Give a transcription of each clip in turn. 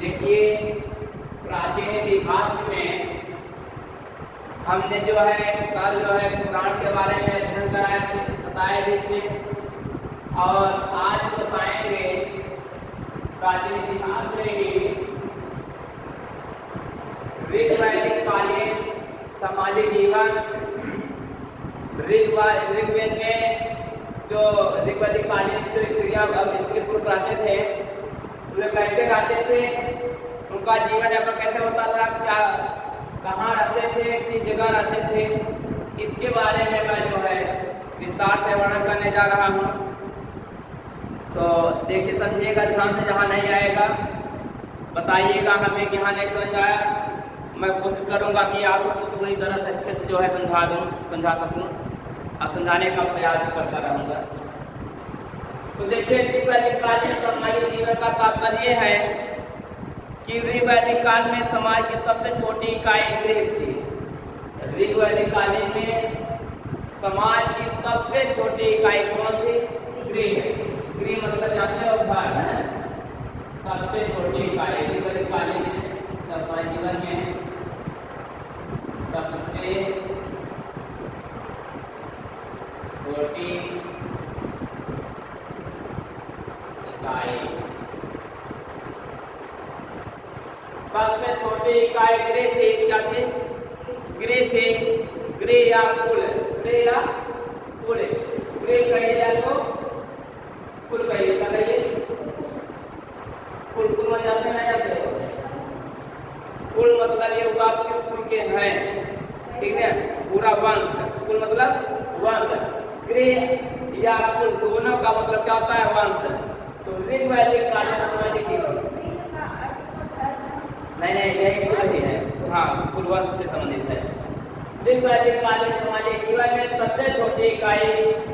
देखिए, प्राचीन इतिहास में हमने जो है कल जो है पुराण के बारे में अध्ययन कराया थे, बताए भी थे और आज बताएंगे प्राचीन इतिहास में ही ऋग्वैदिक कालीन सामाजिक जीवन। ऋग्वेद में जो ऋग्वैदिक कालीन क्रिया स्त्री रहते थे, वे कैसे रहते थे, उनका जीवन यापन कैसे होता था, क्या कहाँ रहते थे, किस जगह रहते थे, इसके बारे में मैं जो है विस्तार से वर्णन करने जा रहा हूँ। तो देखिए, समझिएगा ध्यान से, जहाँ नहीं आएगा बताइएगा हमें कि हाँ नहीं समझ आया। मैं कोशिश करूँगा कि आपको पूरी तरह से अच्छे से जो है समझा सकूँ और समझाने का प्रयास करता रहूँगा। तो देखिए, ऋग्वैदिक काल में सामाजिक जीवन का तात्पर्य है कि ऋग्वैदिक काल में समाज की सबसे छोटी इकाई गृह थी। ऋग्वैदिक कालीन में समाज की सबसे छोटी इकाई कौन थी? गृह। गृह मतलब जानते हो, घर है। सबसे छोटी इकाई ऋग्वैदिक कालीन में समाज जीवन में सबसे छोटी इकाई, सबसे छोटी इकाई गृह थे। क्या थे? गृह थे। गृह या कुल, गृह या कुल। गृह कहिए या तो कुल कहिए। क्या कहिए? कुल। कुल में जाते नहीं जाते हो? कुल मतलब ये हुआ आप किस कुल के हैं, ठीक है, पूरा वंश। कुल मतलब वंश। गृह या कुल दोनों का मतलब क्या होता है? वंश। तो ऋग्वैदिक कालीन सामाजिक जीवन नहीं, यही कुल ही है। तो हाँ, कुल वंश से संबंधित है। ऋग्वैदिक कालीन सामाजिक जीवन में सबसे छोटी इकाई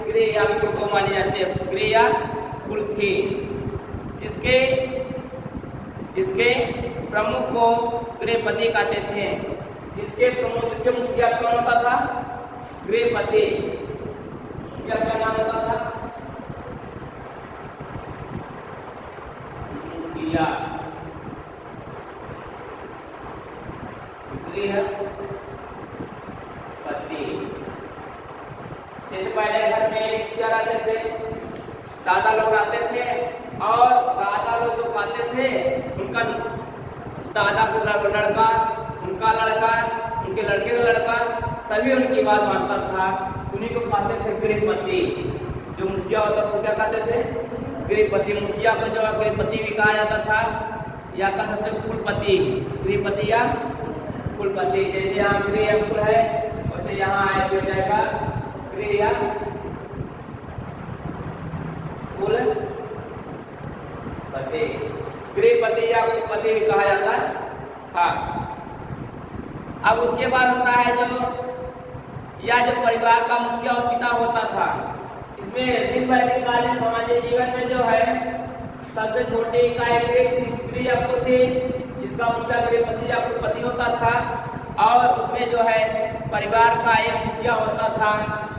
गृह या कुल को मानी जाती है। गृह या कुल थी, जिसके प्रमुख को गृहपति कहते थे। जिसके मुखिया कौन होता था? गृहपति। मुखिया का नाम होता था मुखिया। गृहपति। जैसे पहले घर में मुखिया रहते थे, दादा लोग रहते थे, और दादा लोग जो कहते थे, उनका दादा को लड़का, उनका लड़का, उनके लड़के का लड़का, सभी उनकी बात मानता था। उन्हीं को कहते थे गृहपति। जो मुखिया होता था वो क्या कहते थे? गृहपति। मुखिया को जो गृहपति भी कहा जाता था, या कह सकते कुलपति। गृहपति या कुलपति। जैसे यहाँ गृह या कुल है, वैसे यहाँ आए हो जाएगा गृह या कुलपति। गृहपति या कुलपति भी कहा जाता है। हाँ, अब उसके बाद होता है जो परिवार का मुखिया और पिता होता था। इसमें ऋग्वैदिक कालीन सामाजिक जीवन में जो है सबसे छोटी इकाई गृह या कुल थी, जिसका मुखिया गृहपति या कुलपति होता था। और उसमें जो है परिवार का एक मुखिया होता था,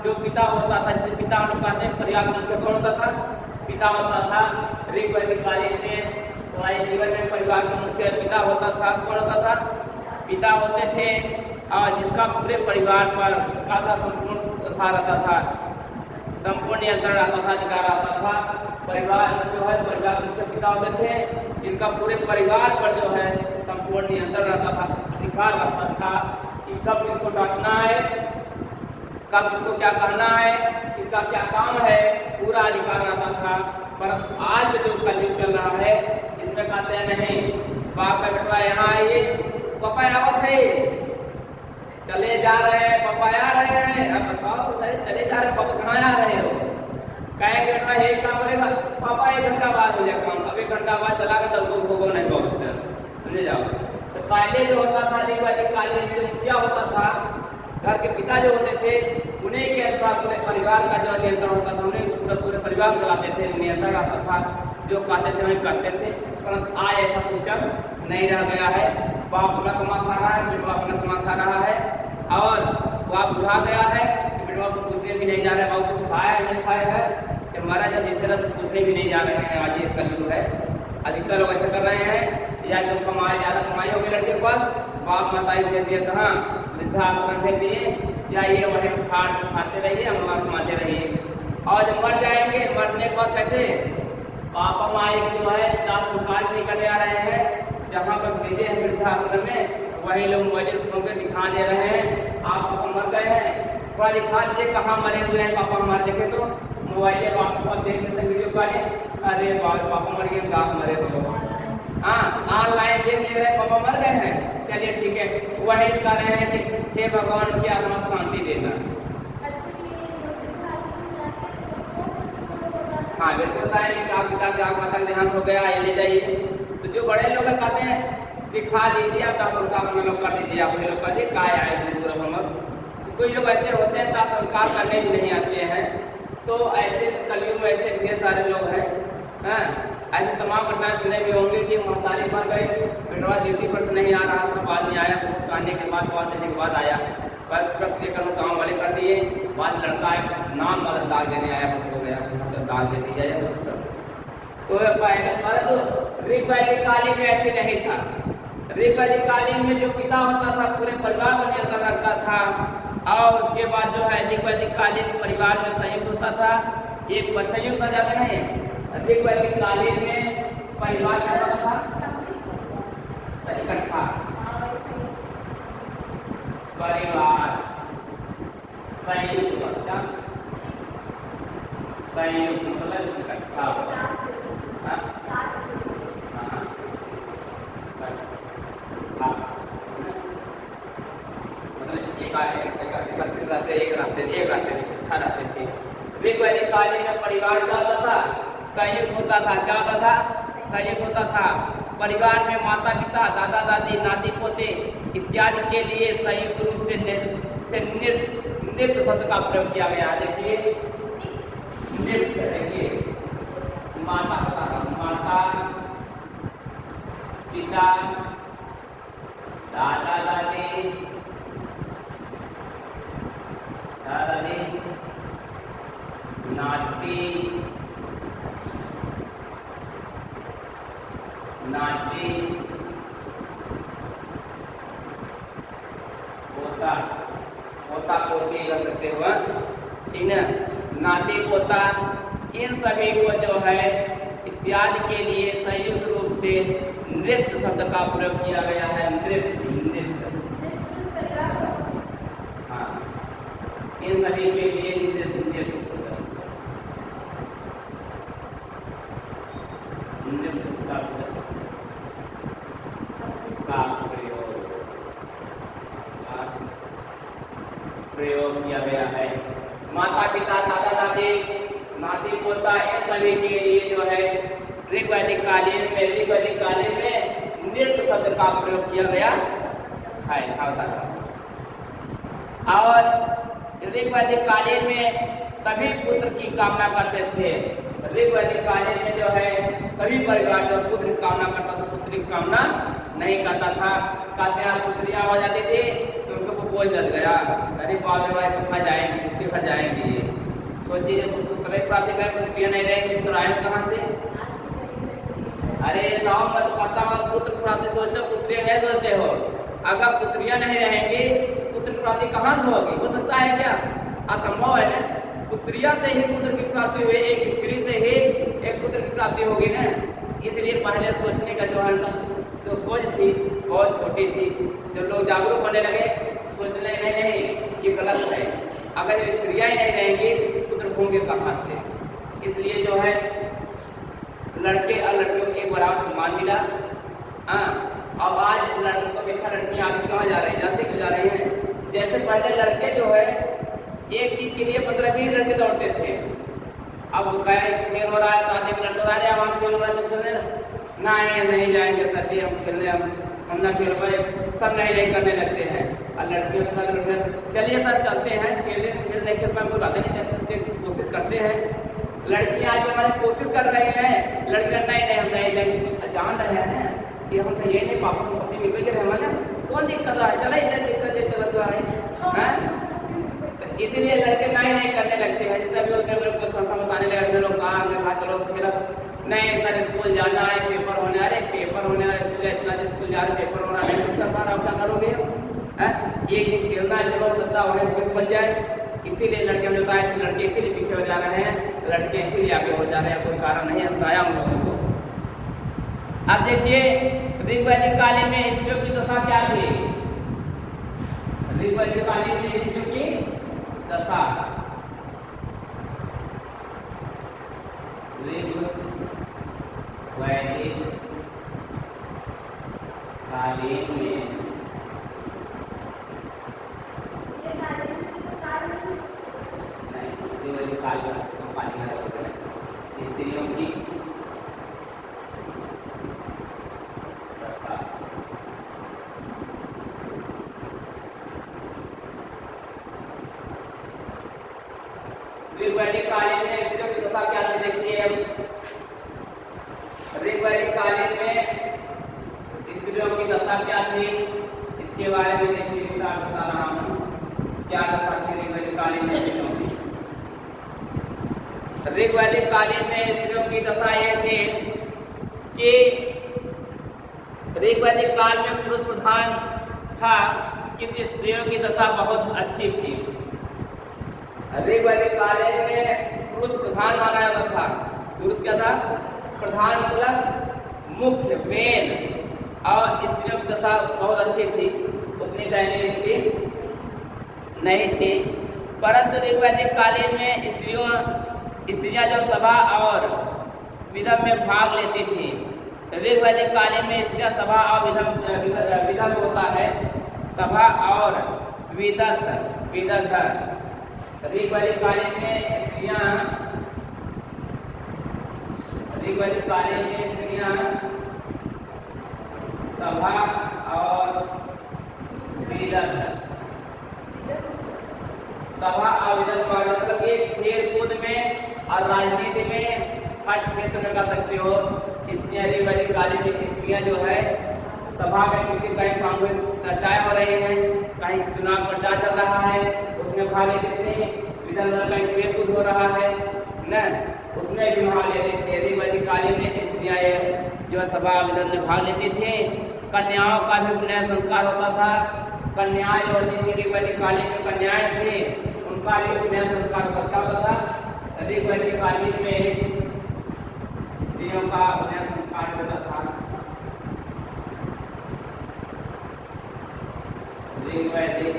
जो पिता होता था, जिसे पिता हम कहते हैं। परिवार का मुखिया कौन होता था? पिता होता था। ऋग्वैदिक कालीन में हमारे जीवन में परिवार का मुख्य पिता होता था। कौन होता था? पिता होते थे, और जिसका पूरे परिवार पर संपूर्ण रहता था, संपूर्ण नियंत्रण रहता था, अधिकार रहता था। परिवार जो है परिवार के मुख्य पिता होते थे, जिनका पूरे परिवार पर जो है संपूर्ण नियंत्रण रहता था, अधिकार रहता था कि कब किसको डांटना है, कब किसको क्या कहना है, किसका क्या काम है, पूरा अधिकार रहता था। पर आज जो कलयुग चल रहा है, इसमें कहते हैं नहीं, बाप का बेटवा यहाँ आइए, पापा आवत है, चले जा रहे हैं, पापा आ रहे हैं। अब बताओ, चले जा रहे हैं, पापा कहाँ आ रहे हो? कहेंगे बेटवा यही काम करेगा, पापा 1 घंटा बाद हो जाएगा काम। अब 1 घंटा बाद चला गया तो भोगो नहीं पहुँचते, समझे जाओ। तो पहले जो होता था ऋग्वैदिक कालीन में जो मुखिया होता था, घर के पिता जो होते थे, उन्हीं के अनुसार पूरे परिवार का जो नियंत्रण होता था, उन्हें पूरे परिवार चलाते थे, नियंत्रण रहता था, जो कहते थे वही करते थे। परंतु आज ऐसा सिस्टम नहीं रह गया है। बाप अपना कमा खा रहा है, बेटवा अपना कमा खा रहा है, और बाप बुढ़ा गया है कि बेटवा को पूछने भी नहीं जा रहे, बाप कुछ खाया नहीं खाया है, कि हमारा जब जिस तरह से पूछने भी नहीं जा रहे हैं। आज ये कलयुग है, अधिकतर लोग ऐसा कर रहे हैं, या जो कमाए ज़्यादा कमाई होगी लड़के के पास, बाप माता ही भेज दिए कहाँ वृद्धाश्रम भेज दिए, जाइए वहीं खाते रहिए, अम्मा कमाते रहिए। और जब मर जाएंगे, मरने के बाद कैसे पापा माई जो है दास दुकान नहीं करने आ रहे हैं, जहाँ पर भेजे हैं वृद्धाश्रम में, वही लोग मोबाइल फोन पे दिखा दे रहे हैं आप पापा मर गए हैं, थोड़ा दिखा दीजिए कहाँ मरे हुए हैं पापा हमारे, देखे तो मोबाइल पापा देख लेते वीडियो कॉलिंग, अरे पापा मर गए, आप मरे तो हाँ ऑनलाइन देख ले रहे हैं पापा मर गए हैं, चलिए ठीक है, वही कह रहे हैं कि हे भगवान की आत्मा शांति देना। हाँ बिल्कुल बताएंगे कि आप पिता के आप माता का देहांत हो गया, ये ले जाइए। तो जो बड़े लोग कहते हैं दिखा दीजिए, आप अपना लोग कर दीजिए, आप लोग कर दीजिए काय आए दूर हम। तो कोई लोग ऐसे होते हैं तो संस्कार करने भी नहीं आते हैं। तो ऐसे कलयुग में ऐसे ढेर सारे लोग हैं, हाँ ऐसे तमाम घटनाएं सुने भी होंगे कि महतारी मर गई, बेटवा ड्यूटी पर नहीं आ रहा था, बाद में आया, आने के बाद बहुत देने के बाद आया, लेकर काम वाले कर दिए, बाद लड़का नाम वाला दाग देने आया, बस हो गया, मतलब दाग दे दिया जाए। तो पहले तो ऋग्वैदिक कालीन में ऐसे नहीं था। ऋग्वैदिक कालीन में जो पिता होता था पूरे परिवार को नियंत्रण रखता था, और उसके बाद जो है ऋग्वैदिक कालीन परिवार में संयुक्त होता था, एक संयुक्त जाता नहीं, ऋग्वैदिक कालीन में परिवार क्या होता था, इकट्ठा परिवार संयुक्त मतलब इकट्ठा, ऋग्वैदिक कालीन में परिवार क्या होता था, संयुक्त होता था। क्या होता था, संयुक्त होता था। परिवार में माता पिता, दादा दादी, नाती पोते इत्यादि के लिए संयुक्त रूप से नृत्य शब्द का प्रयोग किया गया। देखिए नृत्य, देखिए माता पिता, दादा दादी, नाती पोता पोती कर सकते हो, ठीक है, नाती पोता, इन सभी को जो है इत्यादि के लिए संयुक्त रूप से नृत्य शब्द का प्रयोग किया गया है। नृत्य, हाँ, इन सभी के लिए नृत्य प्रयोग किया गया है। माता पिता, दादा दादी, नाती पोता, इन सभी के लिए जो है ऋग्वैदिक कालीन में नृत्य शब्द का प्रयोग किया गया है। और ऋग्वैदिक कालीन में सभी पुत्र की कामना करते थे। ऋग्वैदिक कालीन में जो है सभी परिवार जो पुत्र की कामना करता था, पुत्री की कामना नहीं करता था। कहते हैं पुत्रियां हो जाती थी तो उनको बोझ लग गया, अरे बाप रे कहाँ जाएंगे, किसके घर जाएंगे, सोचिए पुत्र प्राप्ति करें, पुत्रियां नहीं रहेंगे, पुत्र आएंगे कहाँ से। अरे गाँव में तो कहता हूँ पुत्र प्राप्ति सोचो, पुत्रियां नहीं सोचते हो। अगर पुत्रियां नहीं रहेंगी पुत्र प्राप्ति कहाँ से होगी, हो सकता है क्या, असंभव है ना। पुत्रिया से ही पुत्र की प्राप्ति हुई, एक स्त्री से ही एक पुत्र की प्राप्ति होगी ना। इसलिए पहले सोचने का जो सोच थी बहुत छोटी थी। जब लोग जागरूक होने लगे सोचने नहीं ये गलत है, अगर स्त्रियाँ ही नहीं रहेंगी पुत्र होंगे कहाँ से। इसलिए जो है लड़के और लड़कियों को एक बराबर सम्मान मिला। हाँ, अब आज लड़कों को देखा लड़कियाँ आगे कहाँ जा रही हैं, जानते क्यों जा रही हैं। जैसे पहले लड़के जो है एक चीज के लिए 15-20 लड़के दौड़ते थे, अब खेल हो रहा है तो आधे लड़के आ रहे हैं, हम खेल हो रहा है तो खेलने ना नहीं जाएंगे सर जी, हम खेलने हम ना खेल पाए, सब नहीं करने लगते हैं। और लड़कियों से चलिए सर चलते हैं, खेल नहीं खेल पाए कोई बात नहीं, चलते कोशिश करते हैं। लड़कियाँ आज हमारी कोशिश कर रही हैं, लड़कियाँ नहीं हम नहीं जान रहे हैं कि हम तो ये नहीं पापा को पति मिल गए हमारे कौन दिक्कत है, चला इधर दिक्कत चल रहा है। इसीलिए लड़के नहीं करने लगते हैं। जितना भी होते हैं लोग संस्था बताने लगे, लोग कहा हमने कहा चलो खेला नहीं सर, स्कूल जाना है, पेपर इतना जिस स्कूल जा रहे पेपर होना है उसका सारा आप क्या करोगे हैं, एक दिन खेलना है चलो सत्ता हो पुलिस बन जाए। इसीलिए लड़के ने बताया कि लड़के इसीलिए पीछे हो जा रहे हैं, लड़के इसीलिए आगे हो जा रहे हैं, कोई कारण नहीं है, बताया उन लोगों को। अब देखिए ऋग्वैदिक काल में स्त्रियों की दशा क्या थी। ऋग्वैदिक काल में स्त्रियों की दशा, ऋग्वैदिक कालीन में स्त्रियों की ऋग्वैदिक कालीन में स्त्रियों की दशा क्या थी देखिए। ऋग्वैदिक कालीन में स्त्रियों की दशा क्या थी इसके बारे में देखिए विस्तार बता रहा हूँ। क्या दशा थी ऋग्वैदिक कालीन में स्त्रियों की। ऋग्वैदिक कालीन में स्त्रियों की दशा ये थी कि ऋग्वैदिक काल में पुरुष प्रधान था किंतु स्त्रियों की दशा बहुत अच्छी थी। ऋग्वैदिक कालीन में पुरुष प्रधान माना जाता था। पुरुष क्या था, प्रधान मतलब मुख्य मेन, और स्त्रियों की दशा बहुत अच्छी थी, उतनी दयनीय स्थिति नहीं थी। परंतु ऋग्वैदिक कालीन में स्त्रियां जो सभा और विधव में भाग लेती थी। ऋग्वैदिक कालीन में स्त्रियां सभा और विधव होता है, सभा और विदध। ऋग्वैदिक कालीन में स्त्रियां सभा और विदध, सभा और विदध का मतलब एक खेल कूद में और राजनीति में हर क्षेत्र में कर सकते हो। स्त्रियां ऋग्वैदिक कालीन में स्त्रियां जो है सभा में किसी कहीं सामूहिक चर्चाएं हो रही हैं, कहीं चुनाव प्रचार चल रहा है उसमें भाग लेते थे। विधान कहीं खेल कूद हो रहा है न, उसमें भी भाग लेते थे। ऋग्वैदिक कालीन में स्त्रियां जो सभा विधान में भाग लेती थी। कन्याओं का भी पुनः संस्कार होता था। कन्याएं जो होती थी ऋग्वैदिक कालीन में कन्याएं थी, उनका भी पुनः संस्कार होता था। ऋग्वैदिक कालीन में स्त्रियों का पुनः संस्कार होता था। ऋग्वैदिक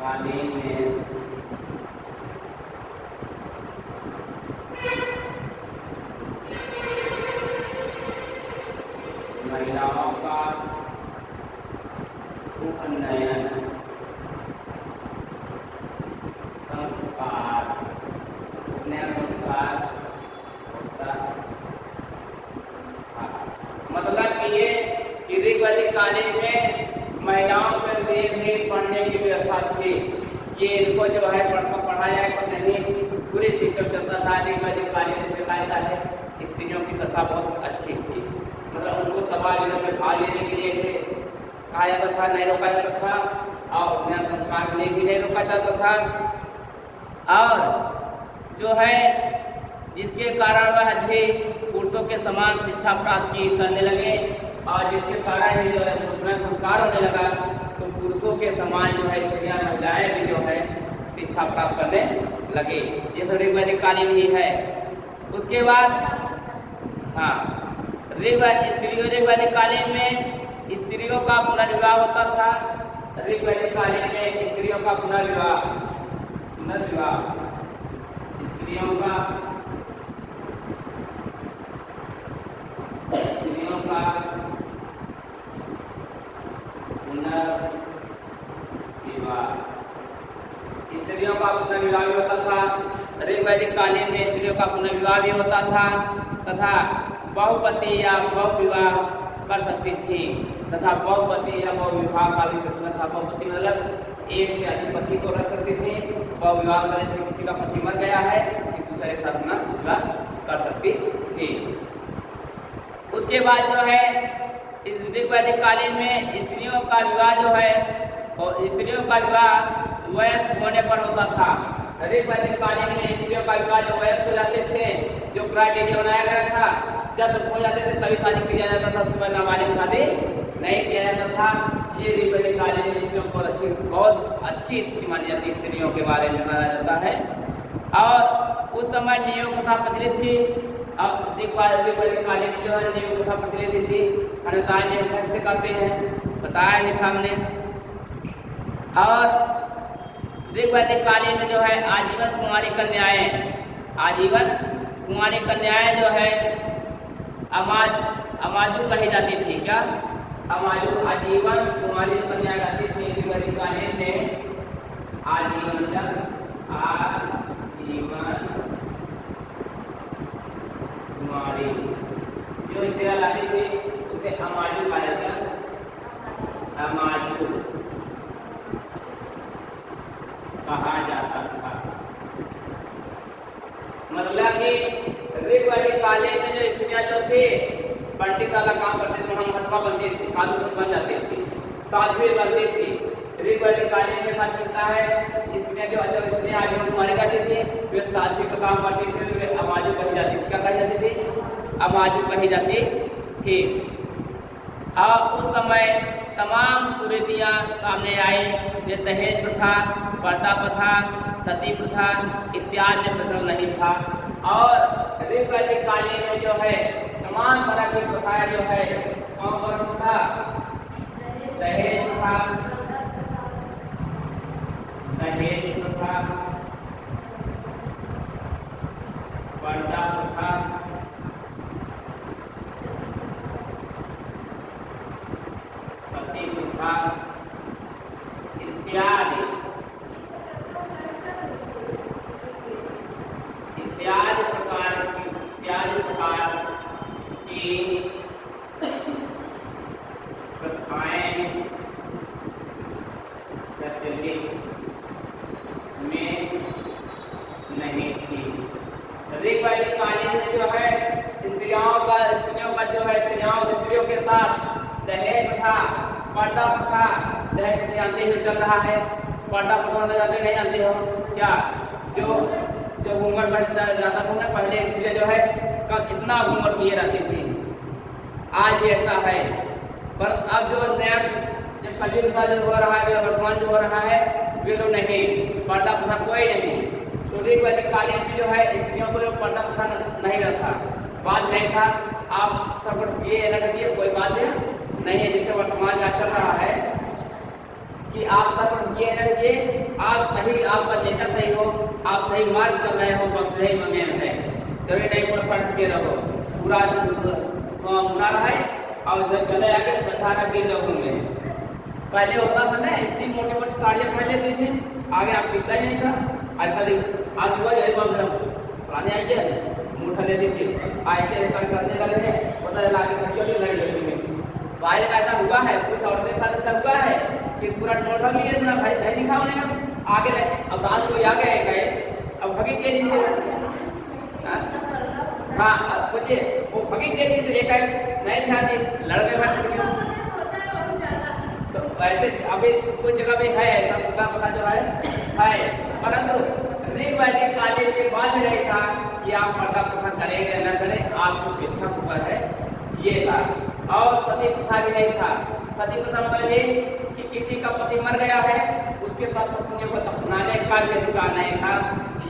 कालीन में महिलाओं का उपनयन संस्कार होता मतलब कि ये ऋग्वैदिक कालीन में महिलाओं के लिए भी पढ़ने की व्यवस्था थी कि इनको जो है पढ़ाया पर नहीं, पूरे शिक्षक चलता था। ऋग्वैदिक कालीन में कहता है स्त्रियों की दशा बहुत अच्छी थी, मतलब उनको सभा में भाग लेने के लिए कहा जाता था, नहीं रोका जाता था, और उन्हें संस्कार के लिए भी नहीं रोका जाता था। और जो है जिसके कारण वह भी पुरुषों के समान शिक्षा प्राप्त करने लगे, और जिसके कारण ही जो है उसमें संस्कार होने लगा, तो पुरुषों के समान जो है स्त्रियां महिलाएं भी जो है शिक्षा प्राप्त करने लगे। ये तो ऋग्वैदिक कालीन ही है। उसके बाद हाँ, ऋग्वैदिक कालीन में स्त्रियों का पुनर्विवाह होता था। ऋग्वैदिक कालीन में स्त्रियों का पुनर्विवाह स्त्रियों का स्त्रियों का पुनर्विवाह भी होता था। ऋग्वैदिक कालीन में स्त्रियों का पुनर्विवाह भी होता था तथा बहुपति या बहुविवाह कर सकती थी, तथा बहुपति या बहुविवाह का भी प्रश्न था। बहुपति मतलब एक से अधिक पति को रख सकती थी। बहुविवाह करने से किसी का पति मर गया है कि दूसरे के साथ अपना विवाह कर सकती थी। उसके बाद जो है ऋग्वैदिक कालीन में स्त्रियों का विवाह जो है, स्त्रियों का विवाह वयस्क होने पर होता था। ऋग्वैदिक कालीन में स्त्रियों का विवाह जो वयस्क हो जाते थे, जो क्राइटेरिया बनाया गया था, जब हो जाते थे तभी शादी किया जाता था, उसके बाद नाबालिग शादी नहीं किया जाता था। ये ऋग्वैदिक कालीन में स्त्रियों को बहुत अच्छी स्थिति मानी जाती है, स्त्रियों के बारे में माना जाता है। और उस समय न्याय प्रथा प्रचलित थी। अब ऋग्वैदिक कालीन में जो है न्याय प्रथा प्रचलित थी। अनुताय नियम कैसे करते हैं बताया लिखा हमने। और ऋग्वैदिक कालीन में जो है आजीवन कुमारी कन्याएं, आजीवन कुमारी कन्याएं जो है अमाजू कही जाती थी। क्या अमाजू? आजीवन कुमारी कन्याएं जाती थी ऋग्वैदिक कालीन में। आजीवन आजीवन कुमारी जो स्त्रियां लाती थी उसे अमाजू कहा जाता है। अमाजू कहा जाता था। मतलब कि ऋग्वैदिक कालीन में जो स्त्रियां जो थे पंडित वाला काम करते थे, महात्मा बनती थी, साधु बन जाती थी, साध्वी बनती थी। ऋग्वैदिक कालीन में साथ मिलता है स्त्रियां जो स्त्रियां आजीवन कुमारी जाती थी, वे साध्वी का काम करती थी, वे अमाजू कही जाती थी। क्या कही जाती थी? अमाजू कही जाती थी। और उस समय तमाम कुरीतियां सामने आई, ये दहेज प्रथा, पर्दा प्रथा, सती प्रथा इत्यादि में प्रचलन नहीं था। और ऋग्वैदिक कालीन में जो है तमाम तरह की प्रथाएं जो है कौन कौन था? दहेज प्रथा, दहेज प्रथा, पर्दा प्रथा, सती प्रथा इत्यादि प्रकार की प्रथाएं प्रचलित में नहीं थी। ऋग्वैदिक कालीन में जो है स्त्रियों के साथ दहेज प्रथा, पर्दा प्रथा, दहेज जानते ही चल रहा है। पर्दा प्रथा जानते नहीं जानते हो क्या? जो घूंघट बढ़ जाता था ना पहले, स्त्रियां जो है कितना घूंघट किए रहती थी। आज भी ऐसा है, पर अब जो नया कलयुग का जो हो रहा है, वर्तमान जो हो रहा है, वे तो नहीं, पर्दा प्रथा कोई नहीं। तो ऋग्वैदिक कालीन में जो है स्त्रियों को पर्दा प्रथा नहीं रहता, बात नहीं था। आप सब ये अलग दिए, कोई बात नहीं है। जिससे वर्तमान का चल रहा है कि आप सब ये रहिए, आप सही, आपका नेता सही हो, आप सही मार्ग चल रहे हो, बस सही ममेन है, कभी नहीं पूरा पढ़ के रहो, पूरा मुना रहा है। और जब चले आगे 18-20 लोग होंगे। पहले होता था ना, इतनी मोटी मोटी साड़ियाँ पहन लेती थी, आगे आप दिखता ही नहीं था। आज हुआ पुराने आइए मुठा लेती थी, ऐसे करने लगे थे, पता चला के लड़ी बाहर का ऐसा हुआ है, कुछ औरतें साथ ऐसा हुआ है कि पूरा टोटा लिए ना भाई दही दिखाओ ने आगे नहीं। अब रात को आ गए अब भगी तेजी से, हाँ सोचिए वो भगी तेजी से एक नहीं ध्यान दी, लड़के भाई। तो वैसे अभी कुछ जगह भी है ऐसा पूरा पता जो है, परंतु ऋग्वैदिक कालीन के बाद नहीं था कि आप पर्दा प्रथा करेंगे न करें, आपको शिक्षा ऊपर है, ये था। और सती प्रथा भी नहीं था। सती प्रथा मतलब ये कि किसी का पति मर गया है, उसके साथ पत्नियों को अपनाने का भी अधिकार नहीं था।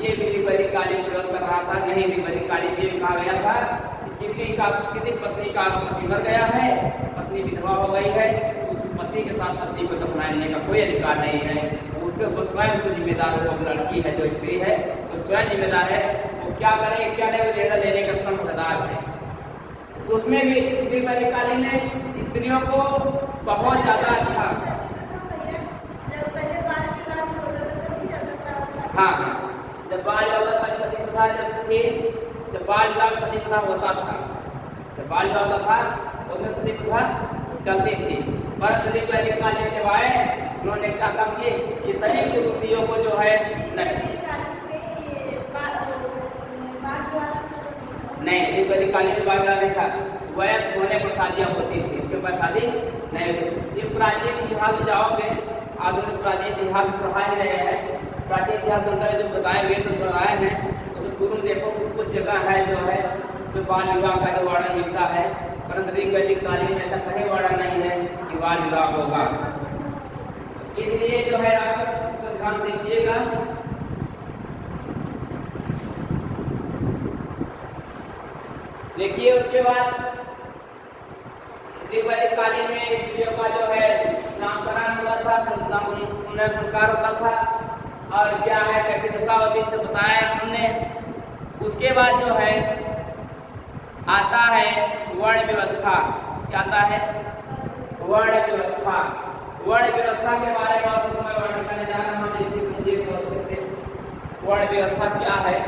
ये भी ऋग्वैदिक कालीन विरोध कर रहा था। नहीं, ऋग्वैदिक कालीन ये कहा गया था किसी पत्नी का पति मर गया है, पत्नी विधवा हो गई है, उस पति के साथ पत्नी को दफनाने का कोई अधिकार नहीं है। उसके स्वयं से जिम्मेदार हो, लड़की है जो स्त्री है तो स्वयं जिम्मेदार है, वो क्या करे क्या नहीं, वो निर्णय लेने का स्वयं हकदार है। उसमें भी ऋग्वैदिक कालीन में स्त्रियों को बहुत ज्यादा अच्छा, हाँ जब बाल विवाह का सती प्रथा जब थी, जब बाल विवाह सती प्रथा होता था, जब बाल विवाह होता था तो उसमें सती प्रथा चलती थी। पर ऋग्वैदिक कालीन जब आए, उन्होंने क्या काम किए कि सभी स्त्रियों को जो है नहीं, ऋग्वैदिक कालीन में बाल विवाह नहीं था, वयस्क होने पर शादियाँ होती थी, उसके बाद शादी नहीं होती। ये प्राचीन इतिहास जाओगे, आधुनिक प्राचीन इतिहास पढ़ा ही रहे हैं प्राचीन इतिहास ग्रंथ जो बताए हुए तो बताए हैं, तो शुरू में देखो तो कुछ जगह है जो है उसमें बाल विवाह का जो वर्णन मिलता है, परंतु ऋग्वैदिक कालीन में ऐसा कहीं वर्णन नहीं है कि बाल विवाह होगा। इसलिए जो है आप इसको ध्यान देखिएगा। देखिए उसके बाद ऋग्वैदिक कालीन में स्त्रियों का जो है नामकरण हुआ था, संस्कार होता था, और क्या है कैसे दशा होती है बताया हमने। उसके बाद जो है आता है वर्ण व्यवस्था। क्या आता है? वर्ण व्यवस्था। वर्ण व्यवस्था के बारे में आपको मैं वर्णन करने जा रहा हूँ। देखिए वर्ण व्यवस्था क्या है।